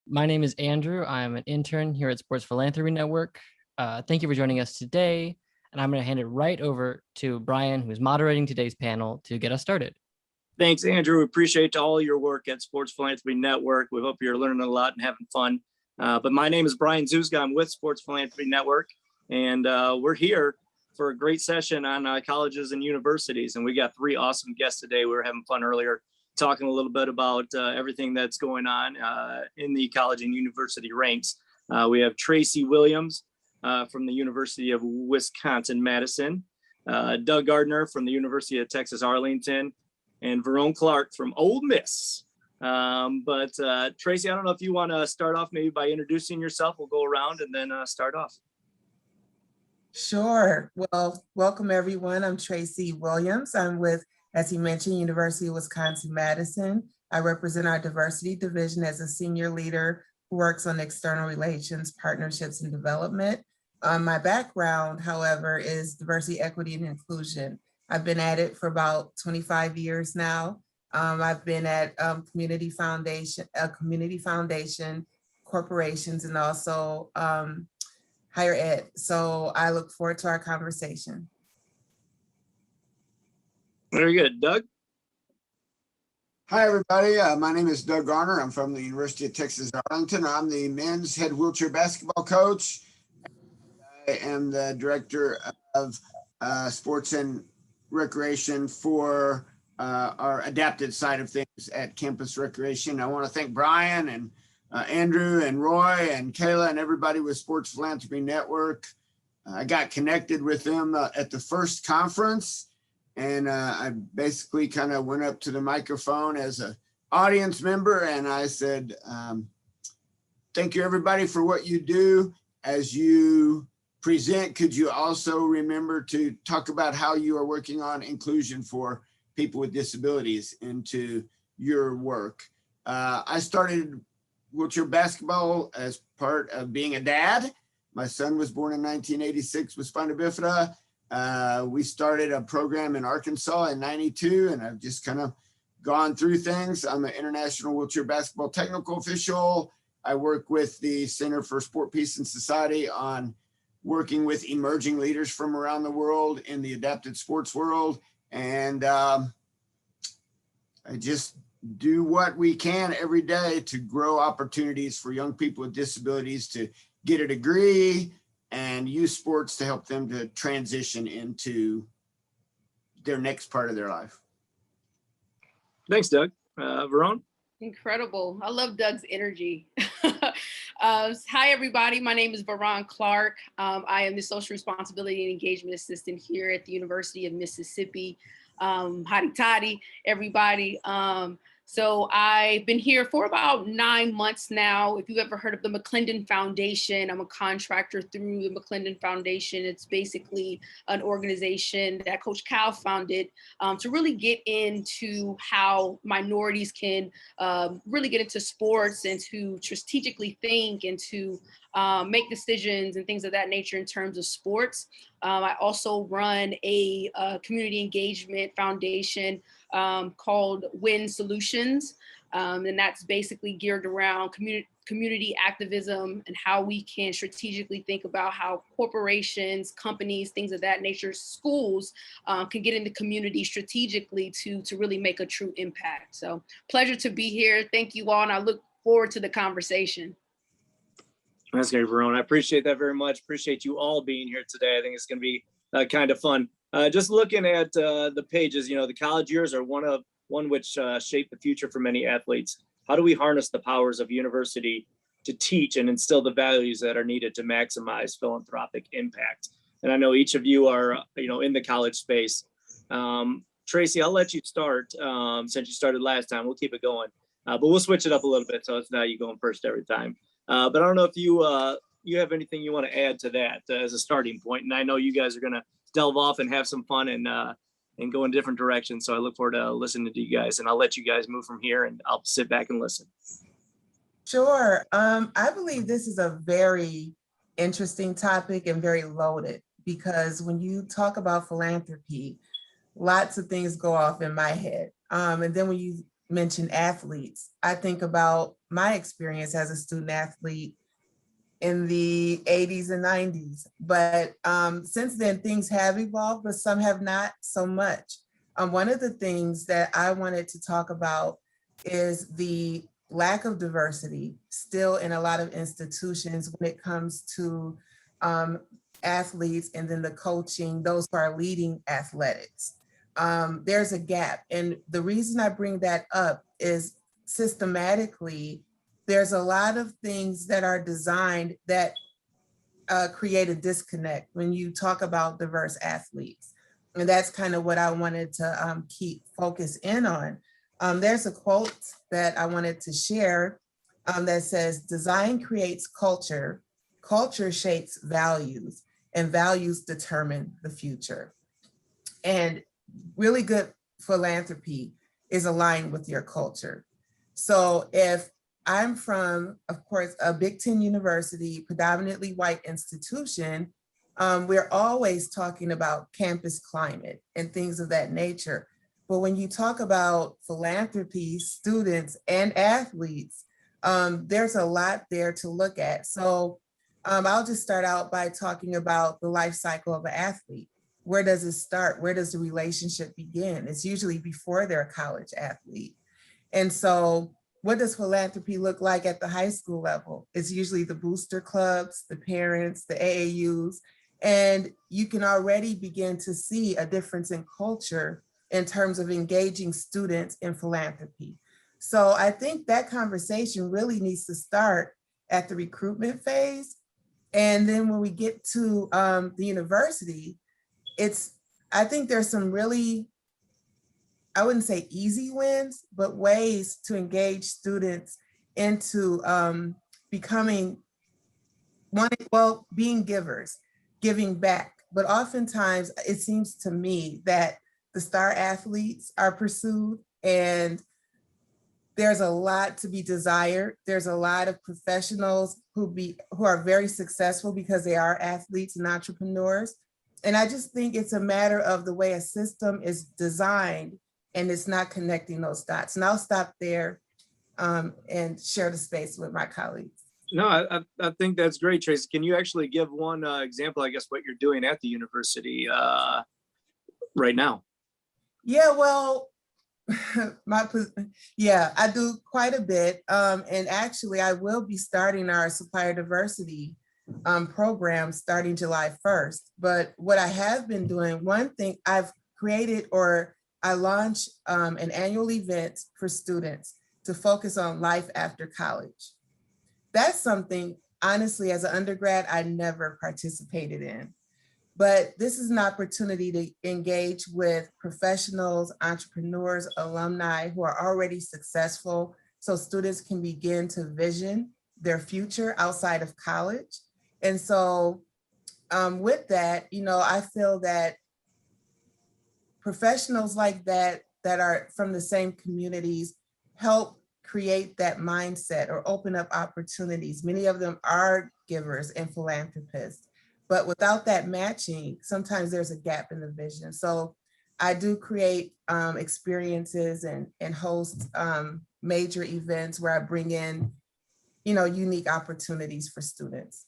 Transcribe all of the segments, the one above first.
My name is Andrew. I'm an intern here at Sports Philanthropy Network. Thank you for joining us today. And I'm going to hand it right over to Brian, who's moderating today's panel, to get us started. Thanks, Andrew. We appreciate all your work at Sports Philanthropy Network. We hope you're learning a lot and having fun. But my name is Brian Zuzga. I'm with Sports Philanthropy Network, and we're here for a great session on colleges and universities. And we got three awesome guests today. We were having fun earlier talking a little bit about everything that's going on in the college and university ranks. We have Tracy Williams from the University of Wisconsin-Madison, Doug Garner from the University of Texas-Arlington, and Veronne Clark from Ole Miss. Tracy, I don't know if you want to start off maybe by introducing yourself. We'll go around and then start off. Sure. Well, welcome everyone. I'm Tracy Williams. I'm with, as he mentioned, University of Wisconsin-Madison. I represent our diversity division as a senior leader who works on external relations, partnerships, and development. My background, however, is diversity, equity, and inclusion. I've been at it for about 25 years now. I've been at community foundation, corporations, and also higher ed. So I look forward to our conversation. Very good. Doug? Hi, everybody. My name is Doug Garner. I'm from the University of Texas-Arlington. I'm the men's head wheelchair basketball coach. I am the director of sports and recreation for our adapted side of things at Campus Recreation. I want to thank Brian and Andrew and Roy and Kayla and everybody with Sports Philanthropy Network. I got connected with them at the first conference, and I basically kind of went up to the microphone as an audience member, and I said, thank you everybody for what you do. As you present, could you also remember to talk about how you are working on inclusion for people with disabilities into your work? I started wheelchair basketball as part of being a dad. My son was born in 1986 with spina bifida. We started a program in Arkansas in 92, and I've just kind of gone through things. I'm an international wheelchair basketball technical official. I work with the Center for Sport, Peace, and Society on working with emerging leaders from around the world in the adapted sports world. And I just do what we can every day to grow opportunities for young people with disabilities to get a degree and use sports to help them to transition into their next part of their life. Thanks, Doug. Veronne? Incredible. I love Doug's energy. Hi, everybody. My name is Veronne Clark. I am the Social Responsibility and Engagement Assistant here at the University of Mississippi. Hotty toddy, everybody. So I've been here for about 9 months now. If you've ever heard of the McClendon Foundation, I'm a contractor through the McClendon Foundation. It's basically an organization that Coach Cal founded to really get into how minorities can really get into sports and to strategically think and to make decisions and things of that nature in terms of sports. I also run a community engagement foundation called Win Solutions. And that's basically geared around community activism and how we can strategically think about how corporations, companies, things of that nature, schools can get in the community strategically to really make a true impact. So pleasure to be here. Thank you all, and I look forward to the conversation. That's great, Veronne. I appreciate that very much. Appreciate you all being here today. I think it's going to be kind of fun. Just looking at the pages, you know, the college years are one which shape the future for many athletes. How do we harness the powers of university to teach and instill the values that are needed to maximize philanthropic impact? And I know each of you are, in the college space. Tracy, I'll let you start since you started last time. We'll keep it going, but we'll switch it up a little bit so it's not you going first every time. But I don't know if you have anything you want to add to that as a starting point. And I know you guys are going to delve off and have some fun and go in different directions. So I look forward to listening to you guys, and I'll let you guys move from here and I'll sit back and listen. Sure. I believe this is a very interesting topic and very loaded, because when you talk about philanthropy, lots of things go off in my head. And then when you mentioned athletes, I think about my experience as a student athlete in the 80s and 90s. But since then, things have evolved, but some have not so much. One of the things that I wanted to talk about is the lack of diversity still in a lot of institutions when it comes to athletes and then the coaching, those who are leading athletics. There's a gap. And the reason I bring that up is systematically, there's a lot of things that are designed that create a disconnect when you talk about diverse athletes. And that's kind of what I wanted to keep focus in on. There's a quote that I wanted to share that says, design creates culture, culture shapes values, and values determine the future. And really good philanthropy is aligned with your culture. So if I'm from, of course, a Big Ten university, predominantly white institution, we're always talking about campus climate and things of that nature. But when you talk about philanthropy, students and athletes, there's a lot there to look at. So I'll just start out by talking about the life cycle of an athlete. Where does it start? Where does the relationship begin? It's usually before they're a college athlete. And so what does philanthropy look like at the high school level? It's usually the booster clubs, the parents, the AAUs, and you can already begin to see a difference in culture in terms of engaging students in philanthropy. So I think that conversation really needs to start at the recruitment phase. And then when we get to the university, I think there's some really, I wouldn't say easy wins, but ways to engage students into becoming being givers, giving back. But oftentimes it seems to me that the star athletes are pursued and there's a lot to be desired. There's a lot of professionals who are very successful because they are athletes and entrepreneurs. And I just think it's a matter of the way a system is designed and it's not connecting those dots. And I'll stop there and share the space with my colleagues. No, I think that's great, Tracy. Can you actually give one example, I guess, what you're doing at the university right now? Yeah, well, I do quite a bit. And actually, I will be starting our supplier diversity program starting July 1st. But what I have been doing, one thing I've created or I launched an annual event for students to focus on life after college. That's something, honestly, as an undergrad, I never participated in. But this is an opportunity to engage with professionals, entrepreneurs, alumni who are already successful, so students can begin to vision their future outside of college. And so with that, I feel that professionals like that are from the same communities help create that mindset or open up opportunities. Many of them are givers and philanthropists, but without that matching, sometimes there's a gap in the vision. So I do create experiences and host major events where I bring in, unique opportunities for students.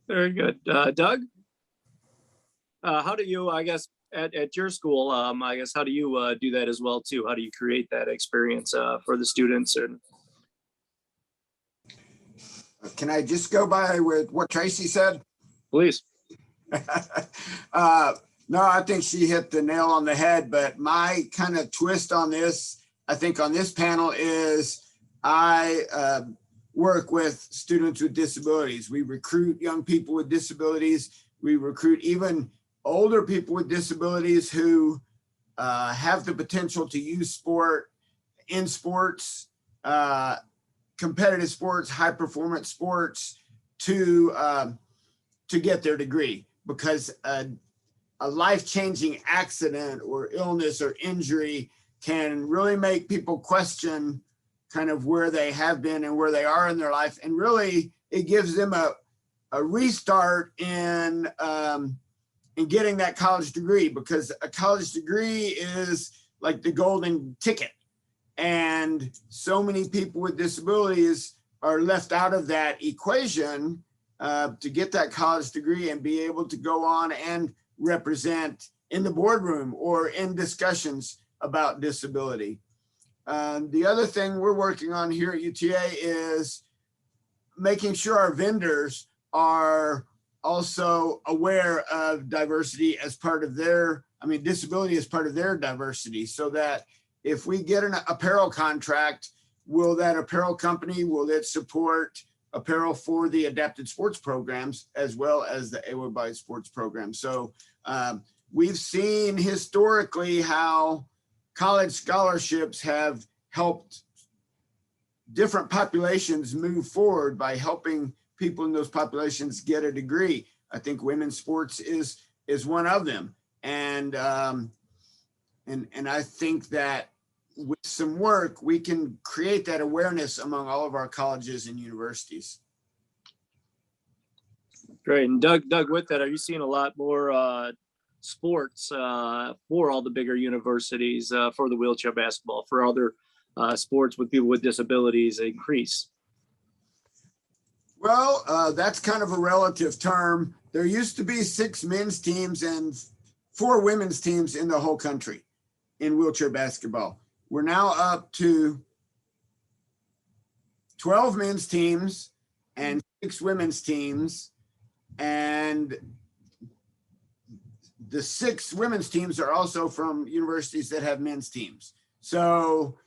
Very good. Doug, how do you, I guess, at your school, I guess, how do you do that as well too? How do you create that experience for the students? And can I just go by with what Tracy said? Please. No, I think she hit the nail on the head, but my kind of twist on this, I think on this panel is I work with students with disabilities. We recruit young people with disabilities. We recruit even older people with disabilities who have the potential to use sport in sports, competitive sports, high performance sports to get their degree, because a life-changing accident or illness or injury can really make people question kind of where they have been and where they are in their life. And really it gives them a restart in getting that college degree, because a college degree is like the golden ticket. And so many people with disabilities are left out of that equation to get that college degree and be able to go on and represent in the boardroom or in discussions about disability. The other thing we're working on here at UTA is making sure our vendors are also aware of diversity as part of their, disability as part of their diversity, so that if we get an apparel contract, will that apparel company, will it support apparel for the adapted sports programs as well as the able-bodied sports program? So we've seen historically how college scholarships have helped different populations move forward by helping people in those populations get a degree. I think women's sports is one of them. And I think that with some work, we can create that awareness among all of our colleges and universities. Great. And Doug, with that, are you seeing a lot more sports for all the bigger universities for the wheelchair basketball, for other sports with people with disabilities increase? Well, that's kind of a relative term. There used to be 6 men's teams and 4 women's teams in the whole country in wheelchair basketball. We're now up to 12 men's teams and 6 women's teams. And the 6 women's teams are also from universities that have men's teams. So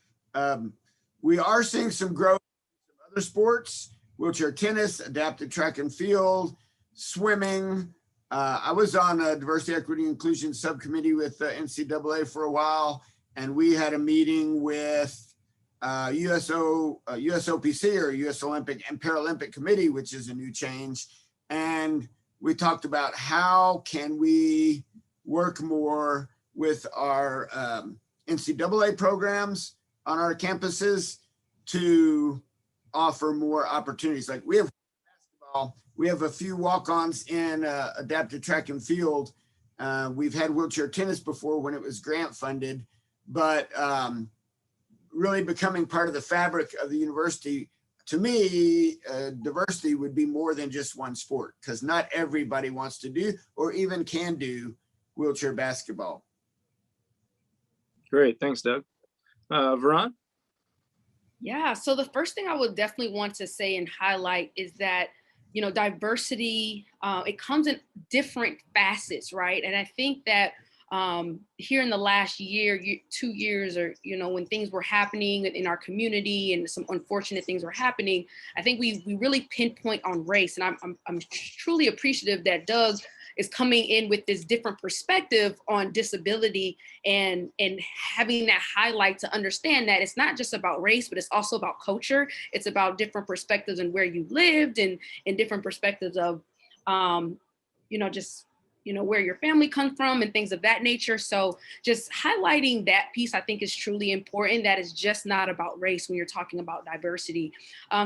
we are seeing some growth in some other sports, wheelchair tennis, adapted track and field, swimming. I was on a diversity, equity, inclusion subcommittee with the NCAA for a while, and we had a meeting with USOPC, or US Olympic and Paralympic Committee, which is a new change. And we talked about how can we work more with our NCAA programs on our campuses to offer more opportunities. Like we have basketball, we have a few walk-ons in adapted track and field. We've had wheelchair tennis before when it was grant funded, but really becoming part of the fabric of the university. To me, diversity would be more than just one sport, because not everybody wants to do or even can do wheelchair basketball. Great, thanks, Doug. Veronne? Yeah, so the first thing I would definitely want to say and highlight is that, diversity, it comes in different facets, right? And I think that here in the last year, 2 years, or, when things were happening in our community and some unfortunate things were happening, I think we really pinpoint on race. And I'm truly appreciative that Doug is coming in with this different perspective on disability and having that highlight to understand that it's not just about race, but it's also about culture. It's about different perspectives and where you lived and different perspectives of, where your family comes from and things of that nature. So just highlighting that piece, I think, is truly important. That is just not about race when you're talking about diversity.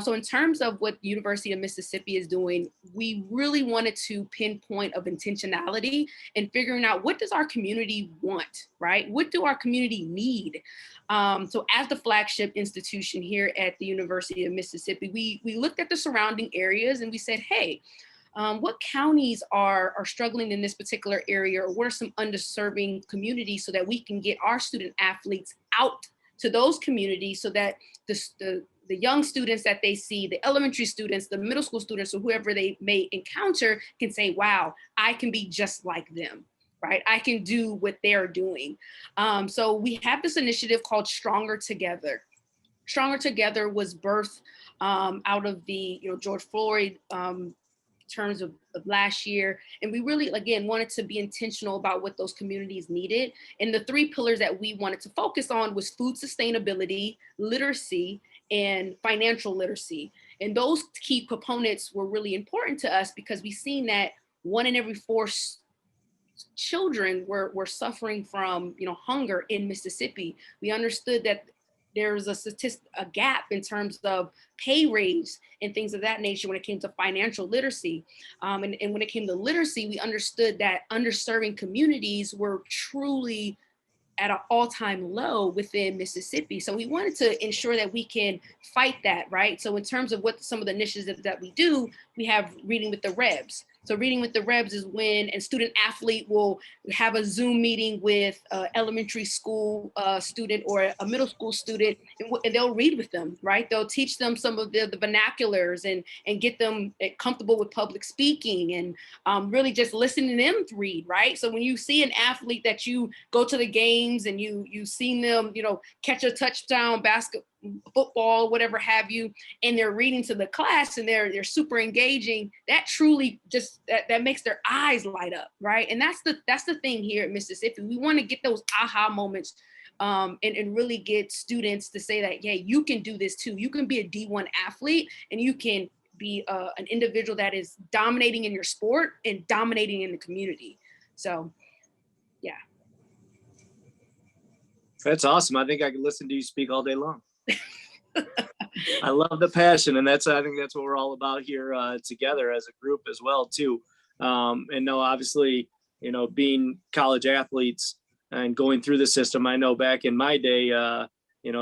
So in terms of what the University of Mississippi is doing, we really wanted to pinpoint of intentionality and figuring out, what does our community want, right? What do our community need? So as the flagship institution here at the University of Mississippi, we looked at the surrounding areas and we said, hey, what counties are struggling in this particular area, or what are some underserving communities, so that we can get our student athletes out to those communities, so that the young students that they see, the elementary students, the middle school students, or whoever they may encounter can say, wow, I can be just like them, right? I can do what they're doing. So we have this initiative called Stronger Together. Stronger Together was birthed out of the George Floyd terms of last year. And we really, again, wanted to be intentional about what those communities needed. And the 3 pillars that we wanted to focus on was food sustainability, literacy, and financial literacy. And those key components were really important to us, because we've seen that 1 in every 4 children were suffering from hunger in Mississippi. We understood that there's a gap in terms of pay raise and things of that nature when it came to financial literacy. And when it came to literacy, we understood that underserving communities were truly at an all-time low within Mississippi. So we wanted to ensure that we can fight that, right? So in terms of what some of the initiatives that we do, we have Reading with the Rebs. So Reading with the Rebs is when a student athlete will have a Zoom meeting with an elementary school student or a middle school student, and they'll read with them, right? They'll teach them some of the vernaculars and get them comfortable with public speaking and really just listening to them read, right? So when you see an athlete that you go to the games and you've seen them, catch a touchdown, football, whatever have you, and they're reading to the class and they're super engaging, that truly just that makes their eyes light up, right? And that's the thing here at Mississippi. We want to get those aha moments and really get students to say that, yeah, you can do this too. You can be a D1 athlete and you can be an individual that is dominating in your sport and dominating in the community. So yeah. That's awesome. I think I could listen to you speak all day long. I love the passion, and I think that's what we're all about here together as a group as well too. And no, obviously, being college athletes and going through the system, I know back in my day,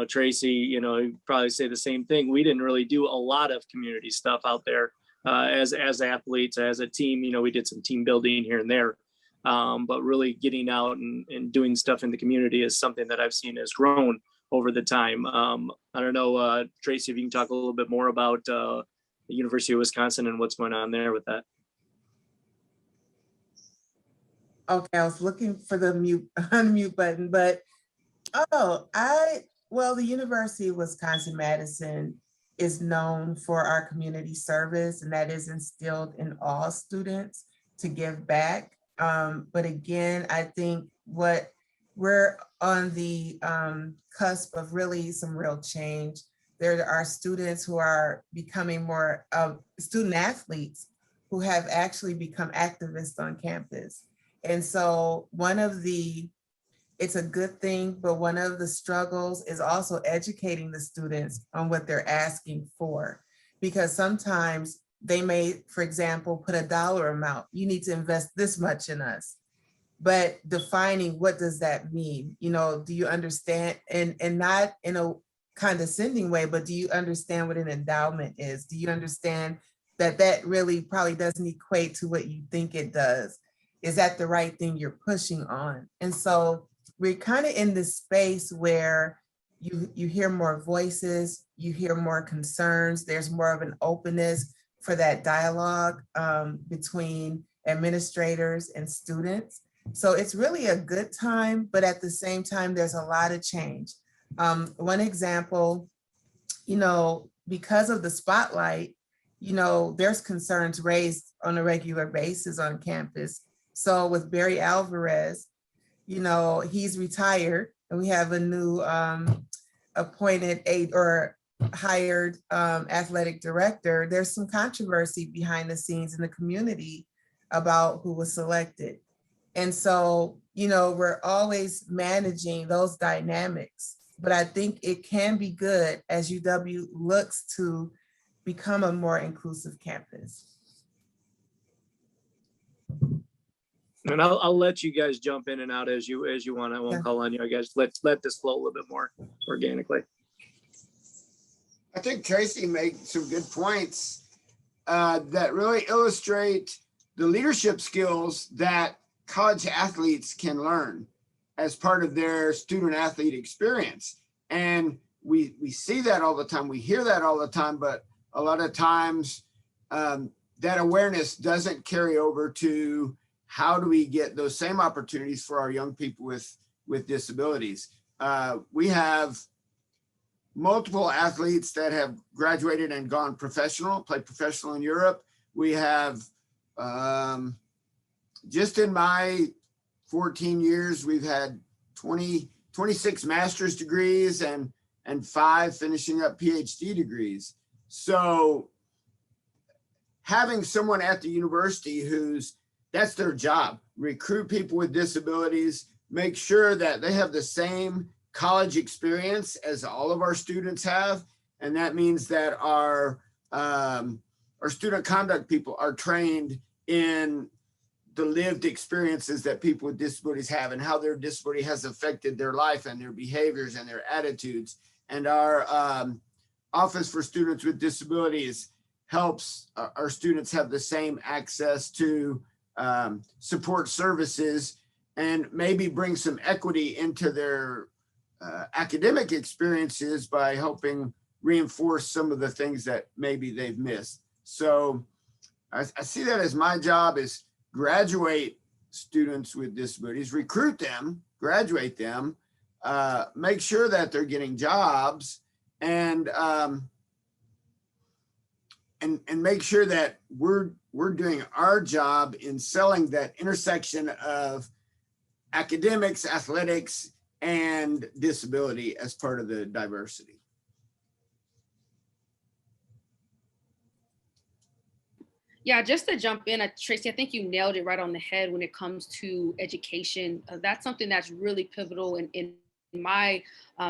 Tracy, you'd probably say the same thing. We didn't really do a lot of community stuff out there as athletes, as a team. We did some team building here and there, but really getting out and doing stuff in the community is something that I've seen has grown over the time. I don't know, Tracy, if you can talk a little bit more about the University of Wisconsin and what's going on there with that. Okay, I was looking for the unmute button, but the University of Wisconsin-Madison is known for our community service, and that is instilled in all students to give back. But again, I think we're on the cusp of really some real change. There are students who are becoming more student athletes who have actually become activists on campus. And so it's a good thing, but one of the struggles is also educating the students on what they're asking for. Because sometimes they may, for example, put a dollar amount, you need to invest this much in us. But defining what does that mean? Do you understand, and not in a condescending way, but do you understand what an endowment is? Do you understand that really probably doesn't equate to what you think it does? Is that the right thing you're pushing on? And so we're kind of in this space where you hear more voices, you hear more concerns, there's more of an openness for that dialogue between administrators and students. So it's really a good time, but at the same time, there's a lot of change. One example, because of the spotlight, there's concerns raised on a regular basis on campus. So with Barry Alvarez, he's retired and we have a new appointed hired athletic director. There's some controversy behind the scenes in the community about who was selected. And so, we're always managing those dynamics, but I think it can be good as UW looks to become a more inclusive campus. And I'll let you guys jump in and out as you want. I won't call on you. I guess let this flow a little bit more organically. I think Tracy made some good points that really illustrate the leadership skills that college athletes can learn as part of their student athlete experience. And we see that all the time. We hear that all the time, but a lot of times that awareness doesn't carry over to how do we get those same opportunities for our young people with disabilities. We have multiple athletes that have graduated and gone professional, played professional in Europe. We have just in my 14 years, we've had 26 master's degrees and 5 finishing up PhD degrees. So having someone at the university that's their job, recruit people with disabilities, make sure that they have the same college experience as all of our students have. And that means that our student conduct people are trained in the lived experiences that people with disabilities have and how their disability has affected their life and their behaviors and their attitudes. And our Office for Students with Disabilities helps our students have the same access to support services and maybe bring some equity into their academic experiences by helping reinforce some of the things that maybe they've missed. So I see that as my job is graduate students with disabilities, recruit them, graduate them, make sure that they're getting jobs, and make sure that we're doing our job in selling that intersection of academics, athletics, and disability as part of the diversity. Yeah, just to jump in, Tracy, I think you nailed it right on the head when it comes to education. That's something that's really pivotal in my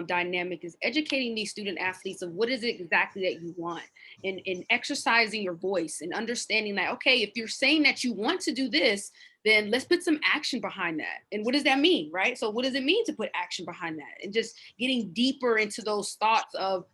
dynamic, is educating these student athletes of what is it exactly that you want, and exercising your voice and understanding that, okay, if you're saying that you want to do this, then let's put some action behind that. And what does that mean, right? So what does it mean to put action behind that? And just getting deeper into those thoughts of,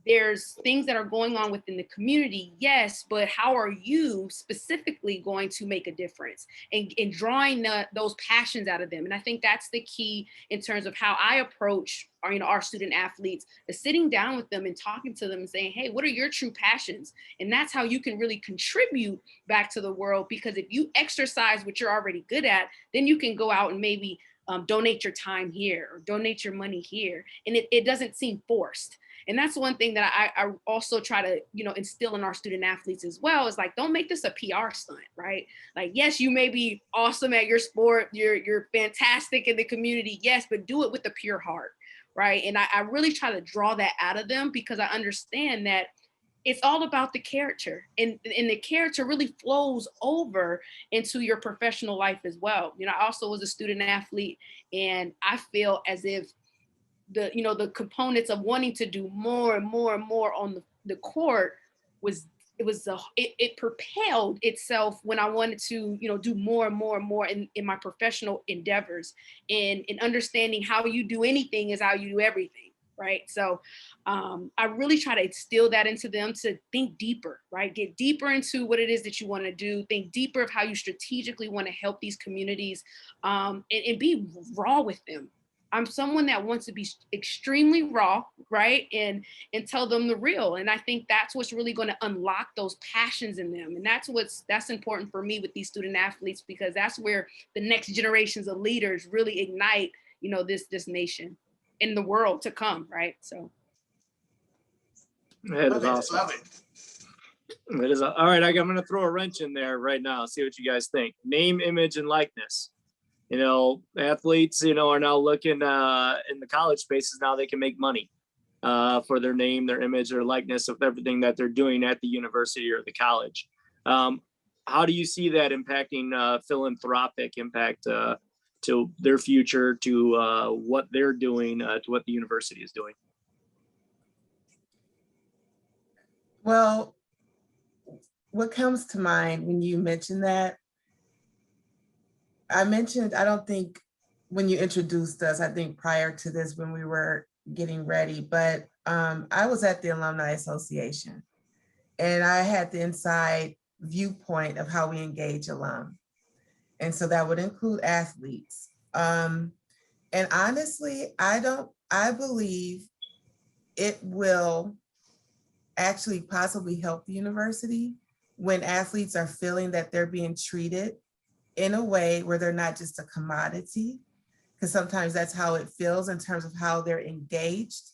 there's things that are going on within the community, yes, but how are you specifically going to make a difference, and drawing those passions out of them? And I think that's the key in terms of how I approach our student athletes, is sitting down with them and talking to them and saying, hey, what are your true passions? And that's how you can really contribute back to the world, because if you exercise what you're already good at, then you can go out and maybe donate your time here or donate your money here. And it doesn't seem forced. And that's one thing that I also try to, instill in our student athletes as well, is like, don't make this a PR stunt, right? Like, yes, you may be awesome at your sport, you're fantastic in the community, yes, but do it with a pure heart, right? And I really try to draw that out of them, because I understand that it's all about the character, and the character really flows over into your professional life as well. I also was a student athlete, and I feel as if the components of wanting to do more and more and more on the court it propelled itself when I wanted to, do more and more and more in my professional endeavors, and understanding how you do anything is how you do everything, right? So I really try to instill that into them, to think deeper, right? Get deeper into what it is that you want to do, think deeper of how you strategically want to help these communities, and be raw with them. I'm someone that wants to be extremely raw, right? And tell them the real. And I think that's what's really going to unlock those passions in them. And that's important for me with these student athletes, because that's where the next generations of leaders really ignite, this nation and the world to come, right? So. That is awesome. Love it. It is all right. I'm going to throw a wrench in there right now. See what you guys think. Name, image, and likeness. Athletes, are now looking in the college spaces. Now they can make money for their name, their image, their likeness of everything that they're doing at the university or the college. How do you see that impacting philanthropic impact to their future, to what they're doing, to what the university is doing? Well, what comes to mind when you mention that, I don't think when you introduced us, I think prior to this when we were getting ready, but I was at the Alumni Association, and I had the inside viewpoint of how we engage alum. And so that would include athletes. And honestly, I believe it will actually possibly help the university when athletes are feeling that they're being treated in a way where they're not just a commodity, because sometimes that's how it feels in terms of how they're engaged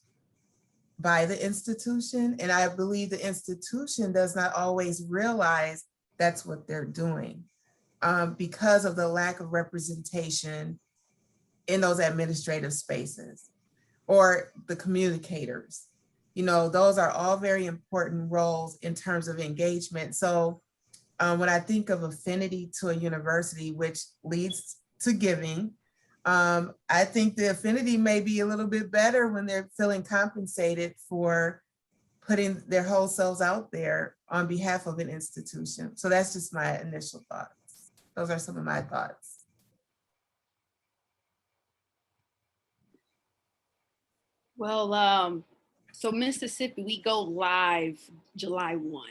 by the institution. And I believe the institution does not always realize that's what they're doing because of the lack of representation in those administrative spaces or the communicators. Those are all very important roles in terms of engagement. So when I think of affinity to a university, which leads to giving, I think the affinity may be a little bit better when they're feeling compensated for putting their whole selves out there on behalf of an institution. So that's just my initial thoughts. Those are some of my thoughts. Well, so Mississippi, we go live July 1.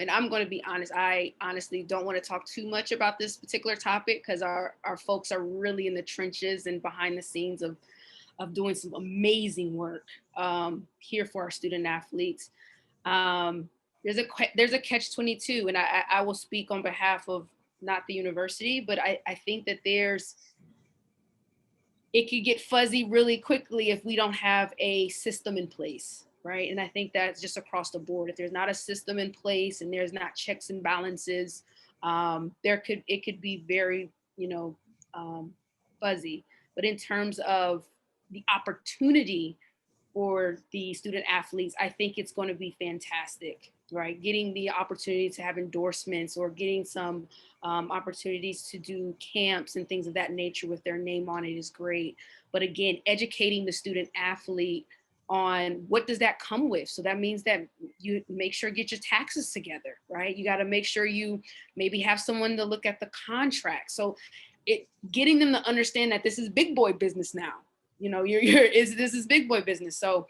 And I'm going to be honest, I honestly don't want to talk too much about this particular topic because our folks are really in the trenches and behind the scenes of doing some amazing work here for our student athletes. There's a catch-22, and I will speak on behalf of not the university, but I think that it could get fuzzy really quickly if we don't have a system in place, right? And I think that's just across the board. If there's not a system in place and there's not checks and balances, it could be very, fuzzy. But in terms of the opportunity for the student athletes, I think it's going to be fantastic, right? Getting the opportunity to have endorsements or getting some opportunities to do camps and things of that nature with their name on it is great. But again, educating the student athlete on what does that come with. So that means that you make sure get your taxes together, right? You got to make sure you maybe have someone to look at the contract. So getting them to understand that this is big boy business now. This is big boy business. So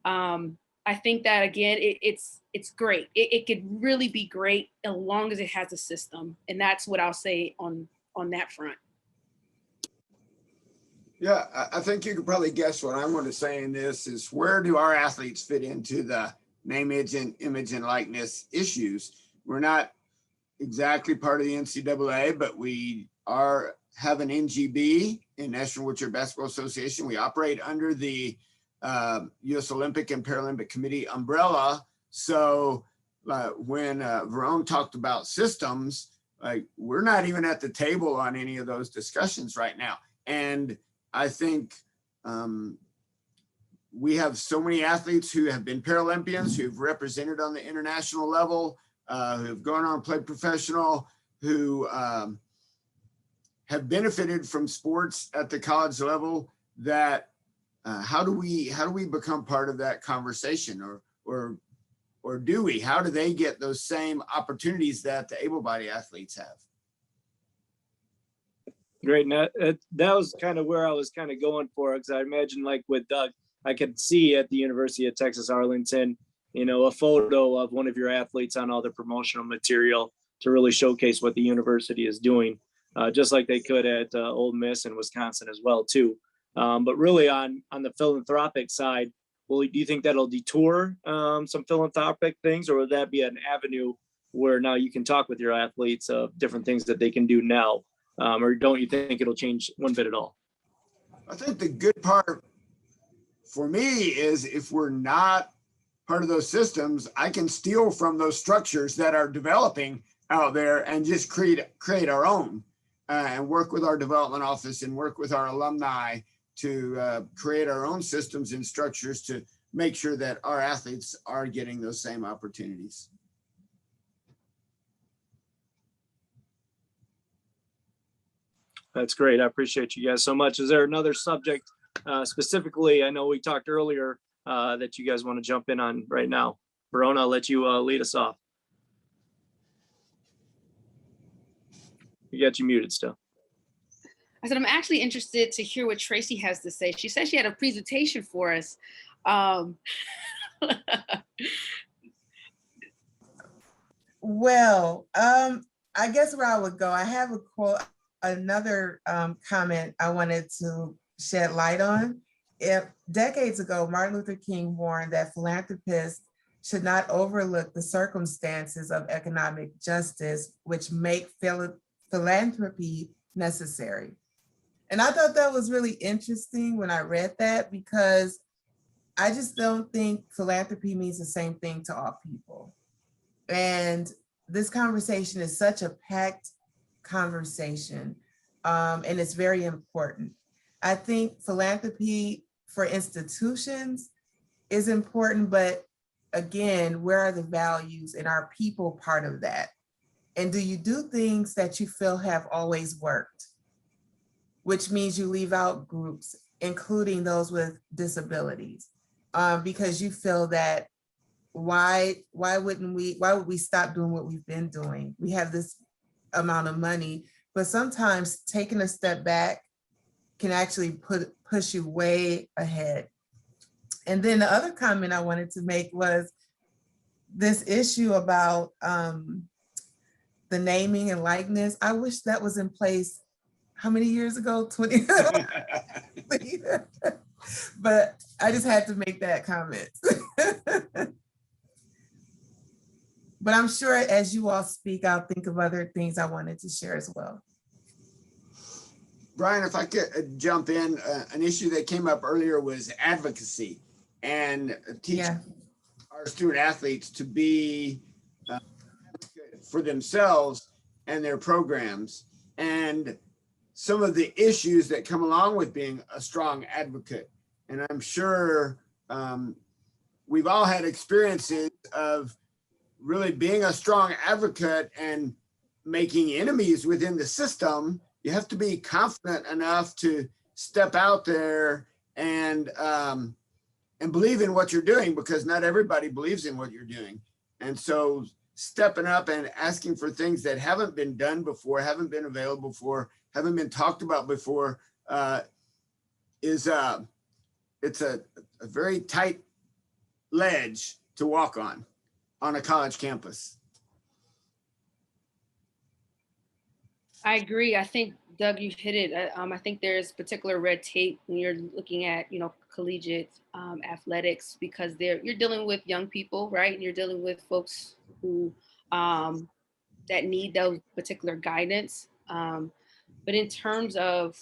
I think that again, it's great. It could really be great as long as it has a system. And that's what I'll say on that front. Yeah, I think you could probably guess what I'm going to say in this is, where do our athletes fit into the name, image, and likeness issues? We're not exactly part of the NCAA, but we have an NGB, in National Wheelchair Basketball Association. We operate under the U.S. Olympic and Paralympic Committee umbrella. So when Veronne talked about systems, we're not even at the table on any of those discussions right now. And I think we have so many athletes who have been Paralympians, who've represented on the international level, who have gone on and played professional, who have benefited from sports at the college level, that how do we become part of that conversation, or do we? How do they get those same opportunities that the able-bodied athletes have? Great. And that was kind of where I was kind of going for, because I imagine, like with Doug, I could see at the University of Texas-Arlington, a photo of one of your athletes on all the promotional material to really showcase what the university is doing, just like they could at Ole Miss and Wisconsin as well too. But really on the philanthropic side, do you think that'll detour some philanthropic things, or would that be an avenue where now you can talk with your athletes of different things that they can do now? Or don't you think it'll change one bit at all? I think the good part for me is, if we're not part of those systems, I can steal from those structures that are developing out there and just create our own, and work with our development office and work with our alumni to create our own systems and structures to make sure that our athletes are getting those same opportunities. That's great. I appreciate you guys so much. Is there another subject specifically? I know we talked earlier that you guys want to jump in on right now. Veronne, I'll let you lead us off. You got you muted still. I said, I'm actually interested to hear what Tracy has to say. She said she had a presentation for us. Well, I guess where I would go, I have a quote, another comment I wanted to shed light on. Decades ago, Martin Luther King warned that philanthropists should not overlook the circumstances of economic justice, which make philanthropy necessary. And I thought that was really interesting when I read that, because I just don't think philanthropy means the same thing to all people. And this conversation is such a packed conversation, and it's very important. I think philanthropy for institutions is important, but again, where are the values and are people part of that? And do you do things that you feel have always worked? Which means you leave out groups, including those with disabilities, because you feel that why would we stop doing what we've been doing? We have this amount of money, but sometimes taking a step back can actually push you way ahead. And then the other comment I wanted to make was this issue about the naming and likeness. I wish that was in place. How many years ago? 20. But I just had to make that comment. But I'm sure as you all speak, I'll think of other things I wanted to share as well. Brian, if I could jump in, an issue that came up earlier was advocacy and teaching our student athletes to be for themselves and their programs, and some of the issues that come along with being a strong advocate. And I'm sure we've all had experiences of really being a strong advocate and making enemies within the system. You have to be confident enough to step out there and believe in what you're doing, because not everybody believes in what you're doing. And so stepping up and asking for things that haven't been done before, haven't been available before, haven't been talked about before, it's a very tight ledge to walk on a college campus. I agree. I think, Doug, you hit it. I think there's particular red tape when you're looking at, collegiate athletics, because you're dealing with young people, right? And you're dealing with folks who that need those particular guidance. But in terms of,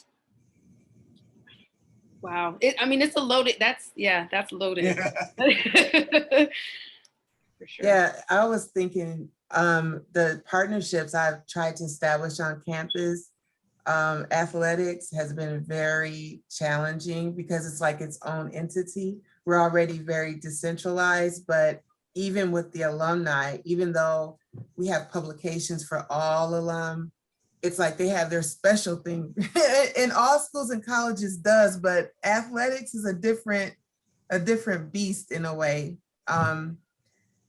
wow, it's a loaded. That's loaded. For sure. Yeah, I was thinking the partnerships I've tried to establish on campus, athletics has been very challenging because it's like its own entity. We're already very decentralized, but even with the alumni, even though we have publications for all alum, it's like they have their special thing. In all schools and colleges does, but athletics is a different beast in a way.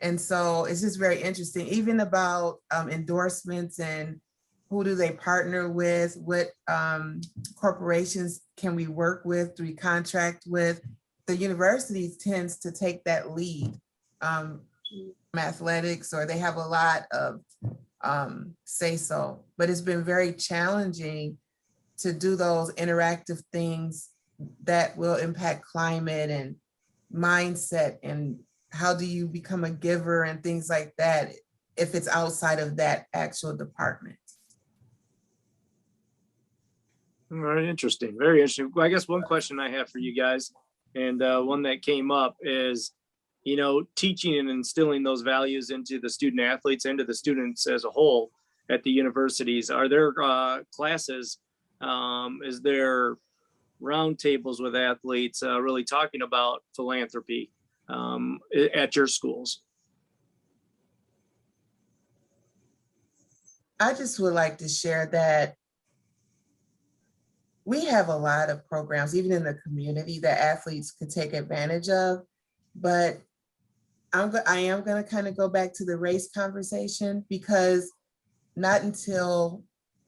And so it's just very interesting, even about endorsements and who do they partner with, what corporations can we work with, do we contract with? The university tends to take that lead from athletics, or they have a lot of say so, but it's been very challenging to do those interactive things that will impact climate and mindset, and how do you become a giver and things like that if it's outside of that actual department. Very interesting. Very interesting. Well, I guess one question I have for you guys, and one that came up is, teaching and instilling those values into the student athletes and to the students as a whole at the universities. Are there classes? Is there roundtables with athletes really talking about philanthropy at your schools? I just would like to share that we have a lot of programs, even in the community, that athletes could take advantage of, but I am going to kind of go back to the race conversation, because not until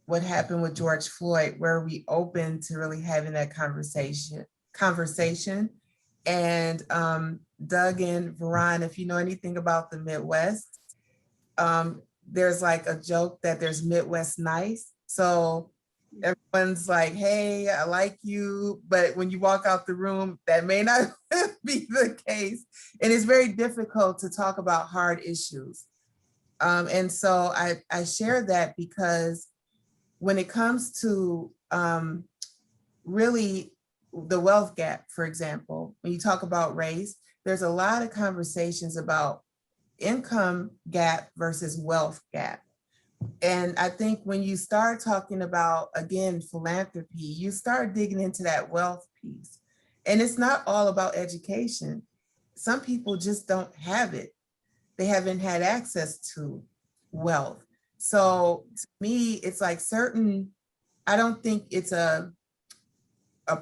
what happened with George Floyd were we open to really having that conversation. And Doug and Veronne, if you know anything about the Midwest, there's like a joke that there's Midwest nice. So everyone's like, hey, I like you. But when you walk out the room, that may not be the case. And it's very difficult to talk about hard issues. And so I share that because when it comes to really the wealth gap, for example, when you talk about race, there's a lot of conversations about income gap versus wealth gap. And I think when you start talking about, again, philanthropy, you start digging into that wealth piece. And it's not all about education. Some people just don't have it. They haven't had access to wealth. So to me, it's like I don't think it's a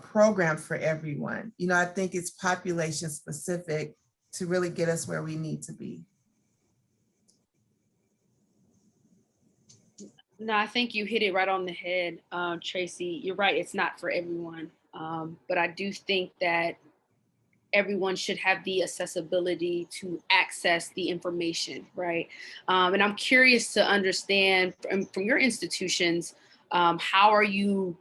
program for everyone. I think it's population specific to really get us where we need to be. No, I think you hit it right on the head, Tracy. You're right. It's not for everyone. But I do think that everyone should have the accessibility to access the information, right? And I'm curious to understand from your institutions, how are you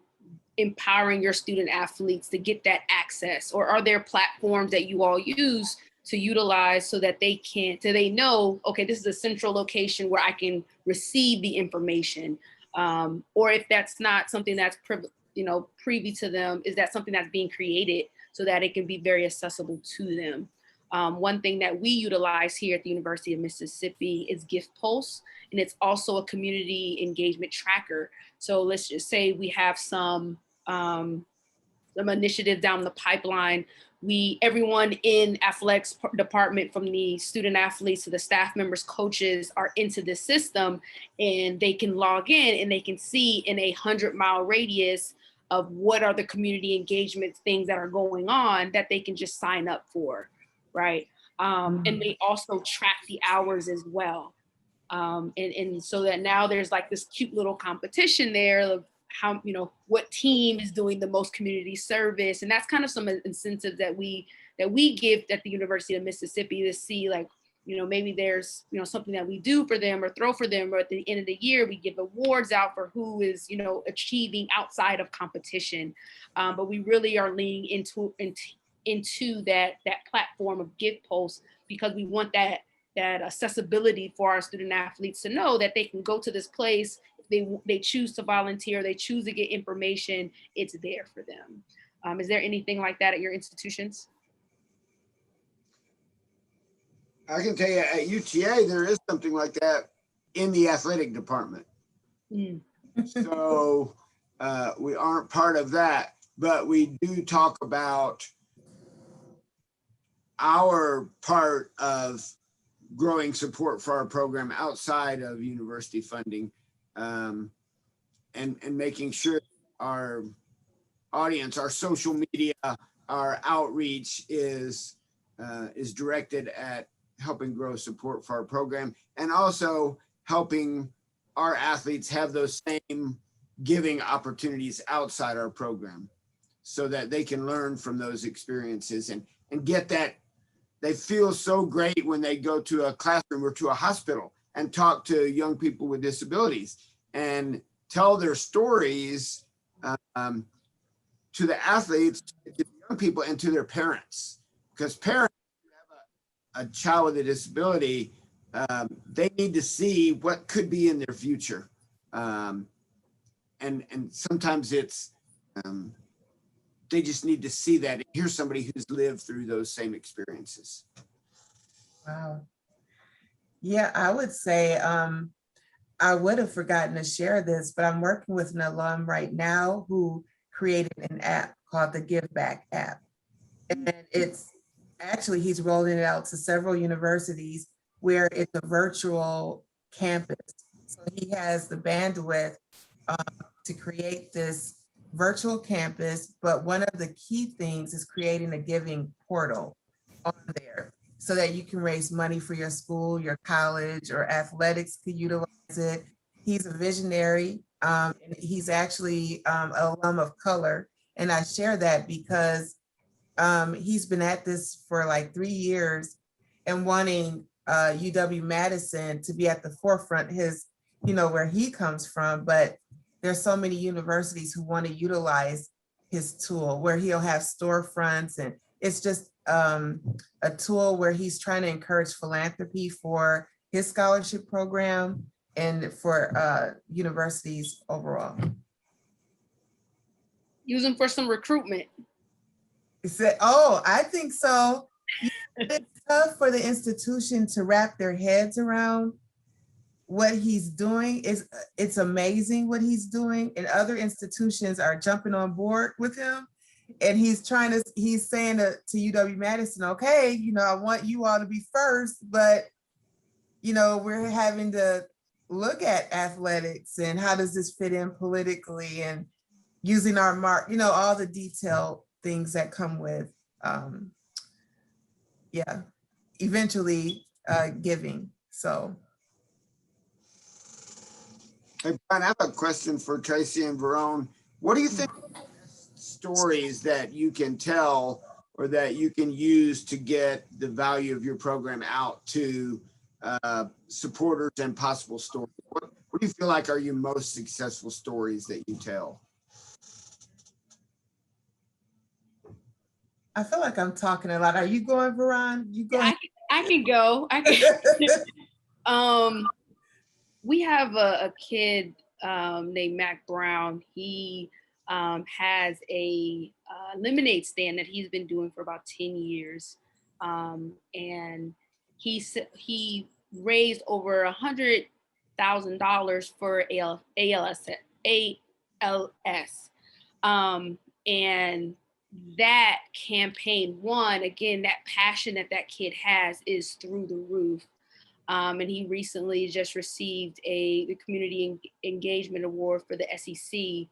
empowering your student athletes to get that access? Or are there platforms that you all use to utilize so that they know, okay, this is a central location where I can receive the information? Or if that's not something that's privy to them, is that something that's being created so that it can be very accessible to them? One thing that we utilize here at the University of Mississippi is Gift Pulse, and it's also a community engagement tracker. So let's just say we have some initiatives down the pipeline. Everyone in athletics department, from the student athletes to the staff members, coaches, are into this system, and they can log in and they can see in 100-mile radius of what are the community engagement things that are going on that they can just sign up for, right? And they also track the hours as well. And so that now there's like this cute little competition there of how, what team is doing the most community service. And that's kind of some incentives that we give at the University of Mississippi to see, like, maybe there's, something that we do for them or throw for them, or at the end of the year, we give awards out for who is, achieving outside of competition. But we really are leaning into that platform of Gift Pulse, because we want that accessibility for our student athletes to know that they can go to this place. They choose to volunteer, they choose to get information, it's there for them. Is there anything like that at your institutions? I can tell you at UTA, there is something like that in the athletic department. So we aren't part of that, but we do talk about our part of growing support for our program outside of university funding, and making sure our audience, our social media, our outreach is directed at helping grow support for our program, and also helping our athletes have those same giving opportunities outside our program, so that they can learn from those experiences and get that. They feel so great when they go to a classroom or to a hospital and talk to young people with disabilities and tell their stories to the athletes, to the young people, and to their parents. Because parents who have a child with a disability, they need to see what could be in their future. And sometimes it's, they just need to see that. Here's somebody who's lived through those same experiences. Wow. Yeah, I would say, I would have forgotten to share this, but I'm working with an alum right now who created an app called the Give Back app. And it's actually, he's rolling it out to several universities where it's a virtual campus. So he has the bandwidth to create this virtual campus, but one of the key things is creating a giving portal on there so that you can raise money for your school, your college, or athletics could utilize it. He's a visionary, and he's actually an alum of color. And I share that because he's been at this for like 3 years and wanting UW-Madison to be at the forefront, where he comes from, but there's so many universities who want to utilize his tool where he'll have storefronts, and it's just a tool where he's trying to encourage philanthropy for his scholarship program and for universities overall. Use them for some recruitment. He said, oh, I think so. It's tough for the institution to wrap their heads around what he's doing. It's amazing what he's doing, and other institutions are jumping on board with him. And he's saying to UW-Madison, okay, I want you all to be first, but we're having to look at athletics and how does this fit in politically, and using our mark, all the detailed things that come with, eventually giving. So. Hey, Brian, I have a question for Tracy and Veronne. What do you think stories that you can tell or that you can use to get the value of your program out to supporters and possible stories? What do you feel like are your most successful stories that you tell? I feel like I'm talking a lot. Are you going, Veronne? You go ahead. I can go. I can. We have a kid named Mac Brown. He has a lemonade stand that he's been doing for about 10 years. And he raised over $100,000 for ALS. And that campaign, one, again, that passion that kid has is through the roof. And he recently just received the Community Engagement Award for the SEC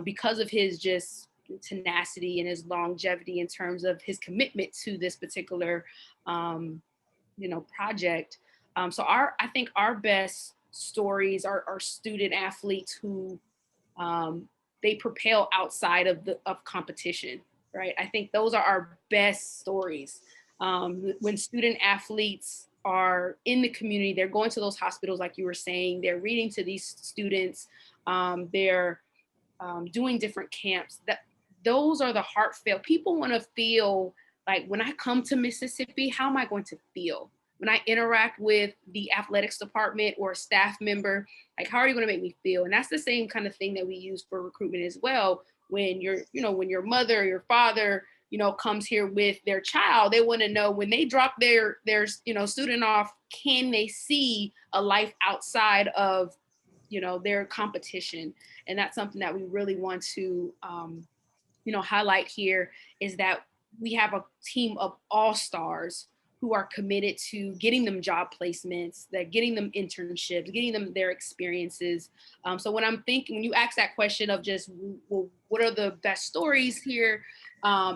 because of his just tenacity and his longevity in terms of his commitment to this particular, project. So I think our best stories are student athletes who they propel outside of competition, right? I think those are our best stories. When student athletes are in the community, they're going to those hospitals, like you were saying, they're reading to these students, they're doing different camps. Those are the heartfelt. People want to feel like, when I come to Mississippi, how am I going to feel? When I interact with the athletics department or a staff member, like, how are you going to make me feel? And that's the same kind of thing that we use for recruitment as well. When when your mother or your father, comes here with their child, they want to know, when they drop their student off, can they see a life outside of, their competition? And that's something that we really want to, highlight here, is that we have a team of all-stars who are committed to getting them job placements, that getting them internships, getting them their experiences. So when you ask that question of just, well, what are the best stories here?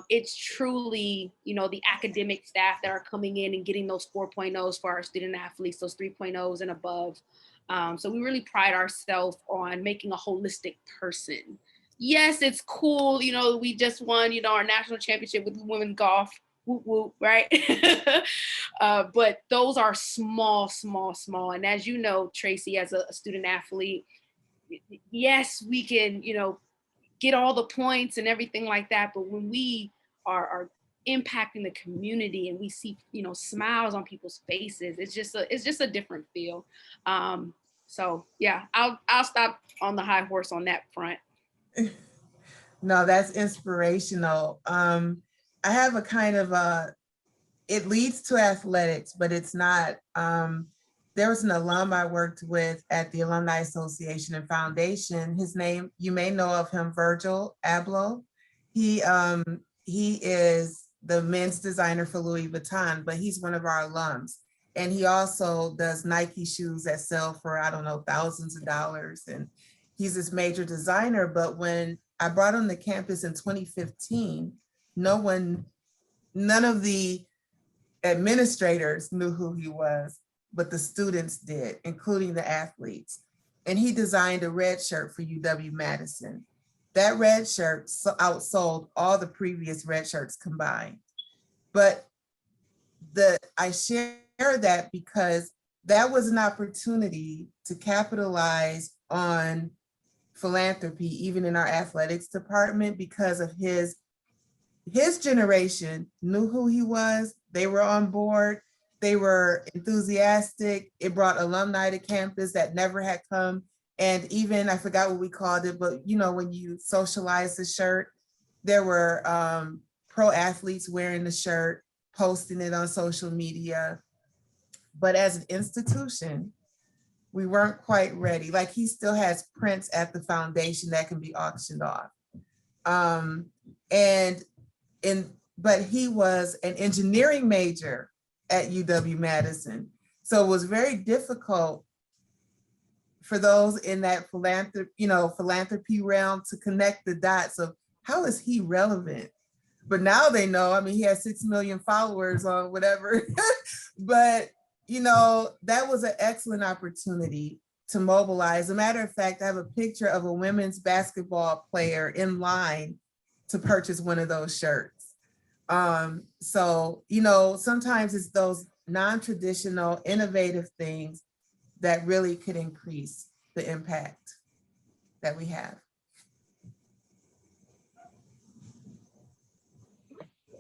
It's truly, the academic staff that are coming in and getting those 4.0s for our student athletes, those 3.0s and above. So we really pride ourselves on making a holistic person. Yes, it's cool. We just won, our national championship with women's golf. Whoop, whoop, right? But those are small. And as you know, Tracy, as a student athlete, yes, we can, get all the points and everything like that. But when we are impacting the community and we see, smiles on people's faces, it's just a different feel. So yeah, I'll stop on the high horse on that front. No, that's inspirational. I have a kind of it leads to athletics, but it's not. There was an alum I worked with at the Alumni Association and Foundation. His name, you may know of him, Virgil Abloh. He is the men's designer for Louis Vuitton, but he's one of our alums. And he also does Nike shoes that sell for, I don't know, thousands of dollars. And he's this major designer. But when I brought him to campus in 2015, none of the administrators knew who he was, but the students did, including the athletes. And he designed a red shirt for UW-Madison. That red shirt outsold all the previous red shirts combined. But I share that because that was an opportunity to capitalize on philanthropy, even in our athletics department, because of his generation knew who he was. They were on board. They were enthusiastic. It brought alumni to campus that never had come. And even, I forgot what we called it, but when you socialize the shirt, there were pro athletes wearing the shirt, posting it on social media. But as an institution, we weren't quite ready. Like, he still has prints at the foundation that can be auctioned off. But he was an engineering major at UW-Madison. So it was very difficult for those in that philanthropy realm to connect the dots of how is he relevant? But now they know, he has 6 million followers on whatever, but that was an excellent opportunity. to mobilize. As a matter of fact, I have a picture of a women's basketball player in line to purchase one of those shirts. So, you know, sometimes it's those non-traditional, innovative things that really could increase the impact that we have.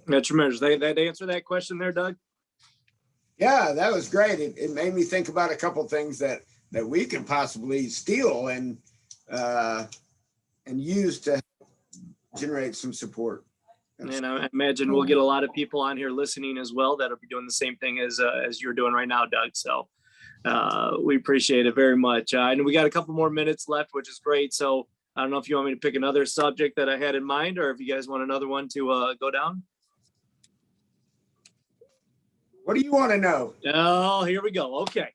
That's tremendous. That answer that question there, Doug? Yeah, that was great. It made me think about a couple things that we could possibly steal and use to generate some support. And I imagine we'll get a lot of people on here listening as well that'll be doing the same thing as you're doing right now, Doug. So we appreciate it very much. And we got a couple more minutes left, which is great. So I don't know if you want me to pick another subject that I had in mind, or if you guys want another one to go down. What do you want to know? Oh, here we go. Okay.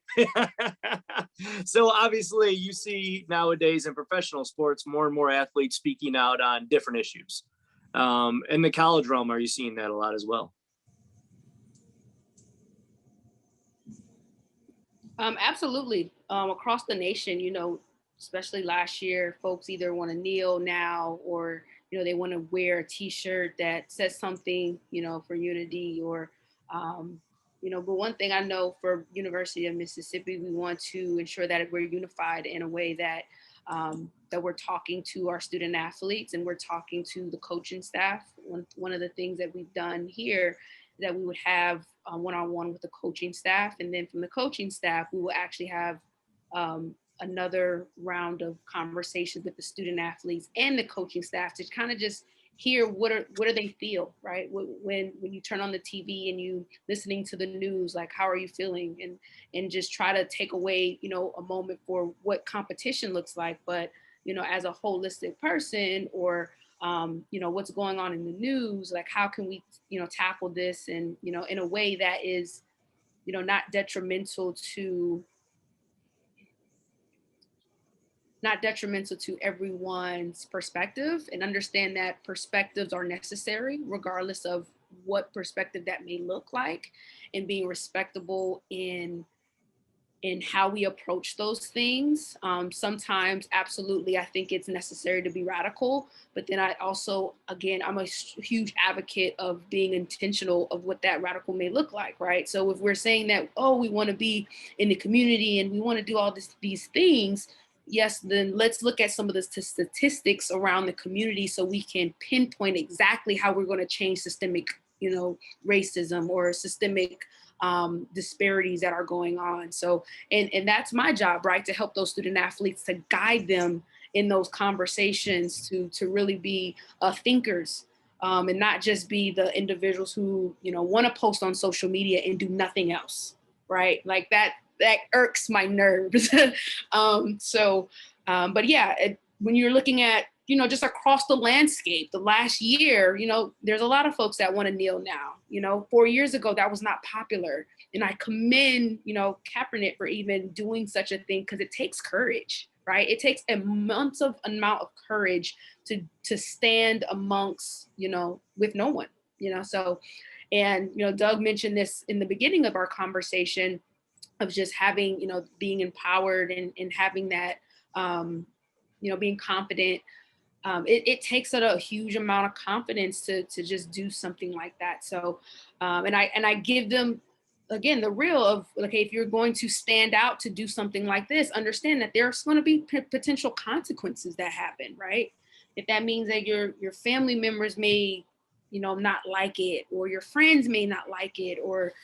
So obviously you see nowadays in professional sports, more and more athletes speaking out on different issues. In the college realm, are you seeing that a lot as well? Absolutely. Across the nation, you know, especially last year, folks either want to kneel now or, you know, they want to wear a t-shirt that says something, you know, for unity or, you know, but one thing I know for University of Mississippi, we want to ensure that we're unified in a way that that we're talking to our student athletes and we're talking to the coaching staff. One of the things that we've done here is that we would have one-on-one with the coaching staff, and then from the coaching staff, we will actually have another round of conversations with the student athletes and the coaching staff to kind of just hear what do they feel, right? When you turn on the TV and you listening to the news, like how are you feeling, and just try to take away, you know, a moment for what competition looks like, but you know, as a holistic person, or you know, what's going on in the news, like how can we, you know, tackle this and, you know, in a way that is, you know, not detrimental to everyone's perspective, and understand that perspectives are necessary regardless of what perspective that may look like, and being respectable in how we approach those things. Sometimes, absolutely, I think it's necessary to be radical, but then I also, again, I'm a huge advocate of being intentional of what that radical may look like, right? So if we're saying that, oh, we want to be in the community and we want to do all these things, yes, then let's look at some of the statistics around the community so we can pinpoint exactly how we're going to change systemic, you know, racism or systemic disparities that are going on. So, and that's my job, right? To help those student athletes, to guide them in those conversations, to really be thinkers, and not just be the individuals who, you know, want to post on social media and do nothing else, right? Like that irks my nerves. But yeah, when you're looking at, you know, just across the landscape, the last year, you know, there's a lot of folks that want to kneel now. You know, 4 years ago, that was not popular. And I commend, you know, Kaepernick for even doing such a thing, because it takes courage, right? It takes a amount of courage to stand amongst, you know, with no one, you know. So, and, you know, Doug mentioned this in the beginning of our conversation of just having, you know, being empowered and having that, you know, being confident. It takes a huge amount of confidence to just do something like that. So, and I give them, again, the real of, okay, if you're going to stand out to do something like this, understand that there's going to be potential consequences that happen, right? If that means that your family members may, you know, not like it, or your friends may not like it, or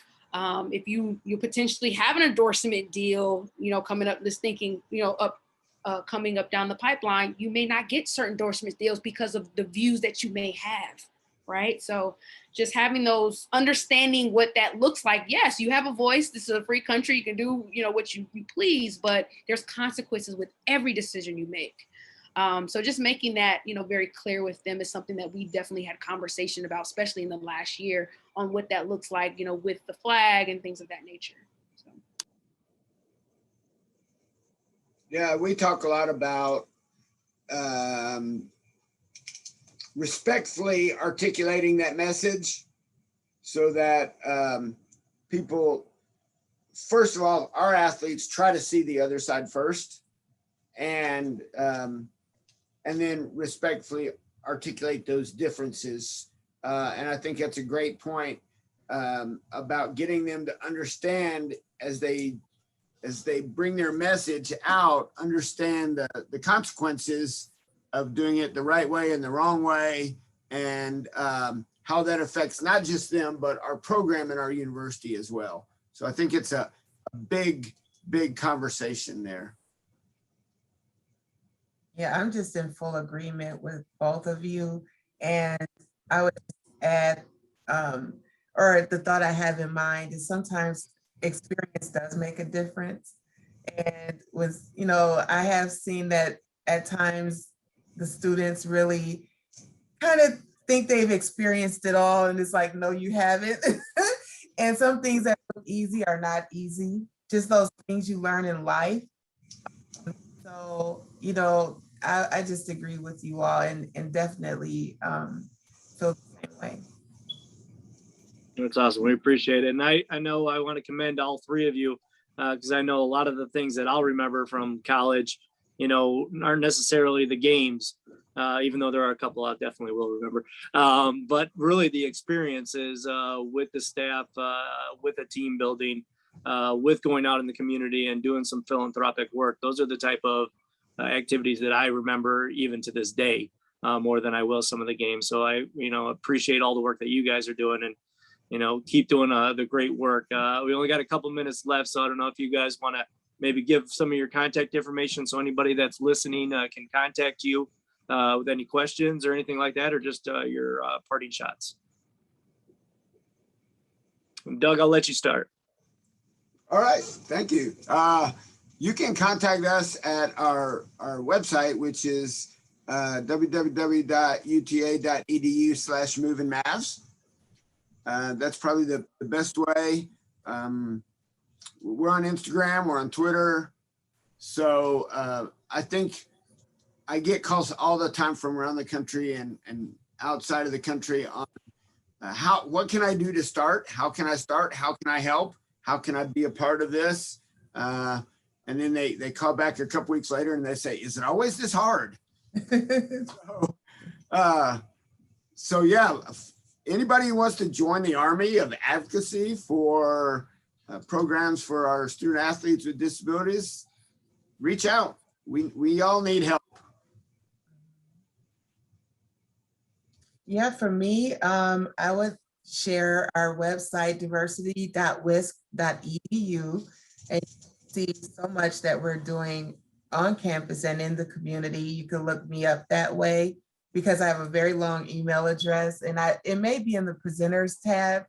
if you potentially have an endorsement deal, you know, coming up, this thinking, you know, coming up down the pipeline, you may not get certain endorsement deals because of the views that you may have, right? So just having those, understanding what that looks like. Yes, you have a voice. This is a free country. You can do, you know, what you please, but there's consequences with every decision you make. So just making that, you know, very clear with them is something that we definitely had conversation about, especially in the last year, on what that looks like, you know, with the flag and things of that nature. So. Yeah, we talk a lot about respectfully articulating that message so that people first of all, our athletes try to see the other side first, and then respectfully articulate those differences. And I think that's a great point about getting them to understand as they bring their message out, understand the consequences of doing it the right way and the wrong way, and how that affects not just them, but our program and our university as well. So I think it's a big, big conversation there. Yeah, I'm just in full agreement with both of you. And I would add, or the thought I have in mind is sometimes experience does make a difference. And with, I have seen that at times the students really kind of think they've experienced it all, and it's like, no, you haven't. And some things that look easy are not easy, just those things you learn in life. So, I just agree with you all, and definitely feel the same way. That's awesome. We appreciate it. And I know I want to commend all three of you because I know a lot of the things that I'll remember from college, aren't necessarily the games, even though there are a couple I definitely will remember. But really the experiences with the staff, with the team building, with going out in the community and doing some philanthropic work. Those are the type of activities that I remember even to this day, more than I will some of the games. So I, appreciate all the work that you guys are doing, and keep doing the great work. We only got a couple minutes left, so I don't know if you guys want to maybe give some of your contact information so anybody that's listening can contact you with any questions or anything like that, or just your parting shots. Doug, I'll let you start. All right, thank you. You can contact us at our website, which is www.uta.edu/movingmavs. That's probably the best way. We're on Instagram, we're on Twitter. So I think I get calls all the time from around the country and outside of the country on what can I do to start? How can I start? How can I help? How can I be a part of this? And then they call back a couple weeks later and they say, is it always this hard? So yeah, anybody who wants to join the army of advocacy for programs for our student athletes with disabilities, reach out. We all need help. Yeah, for me, I would share our website, diversity.wisc.edu, and see so much that we're doing on campus and in the community. You can look me up that way because I have a very long email address, and it may be in the presenters tab.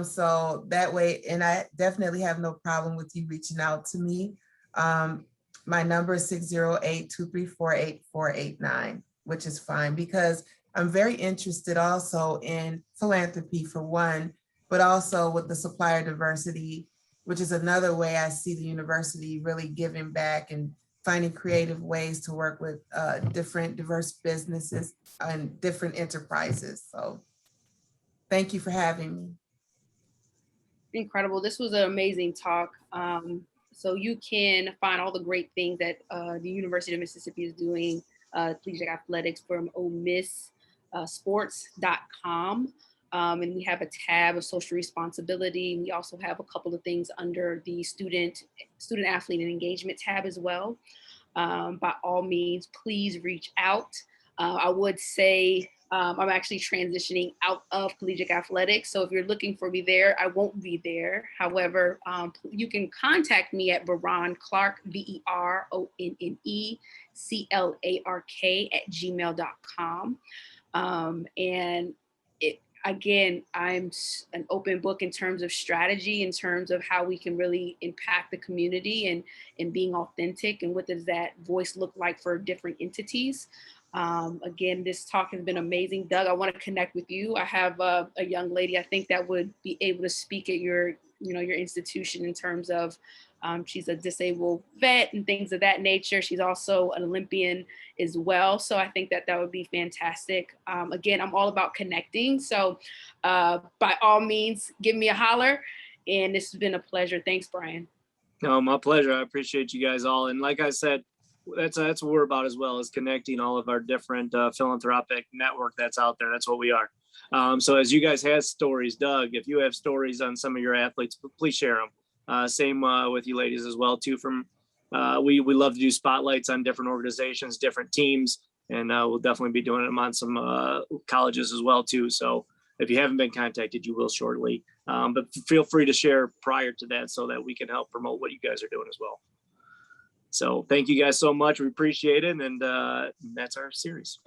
So that way, and I definitely have no problem with you reaching out to me. My number is 608-234-8489, which is fine because I'm very interested also in philanthropy for one, but also with the supplier diversity, which is another way I see the university really giving back and finding creative ways to work with different diverse businesses and different enterprises. So thank you for having me. Incredible. This was an amazing talk. So you can find all the great things that the University of Mississippi is doing, collegiate athletics from omisssports.com. And we have a tab of social responsibility. We also have a couple of things under the student athlete and engagement tab as well. By all means, please reach out. I would say I'm actually transitioning out of collegiate athletics. So if you're looking for me there, I won't be there. However, you can contact me at Veronne Clark, VeronneClark@gmail.com. And again, I'm an open book in terms of strategy, in terms of how we can really impact the community and being authentic, and what does that voice look like for different entities. Again, this talk has been amazing. Doug, I want to connect with you. I have a young lady I think that would be able to speak at your institution in terms of she's a disabled vet and things of that nature. She's also an Olympian as well. So I think that would be fantastic. Again, I'm all about connecting. So by all means, give me a holler And this has been a pleasure. Thanks, Brian. No, my pleasure. I appreciate you guys all. And like I said, that's what we're about as well, is connecting all of our different philanthropic network that's out there. That's what we are. So as you guys have stories, Doug, if you have stories on some of your athletes, please share them. Same with you ladies as well too. We love to do spotlights on different organizations, different teams, and we'll definitely be doing them on some colleges as well too. So if you haven't been contacted, you will shortly. But feel free to share prior to that so that we can help promote what you guys are doing as well. So thank you guys so much. We appreciate it. And that's our series.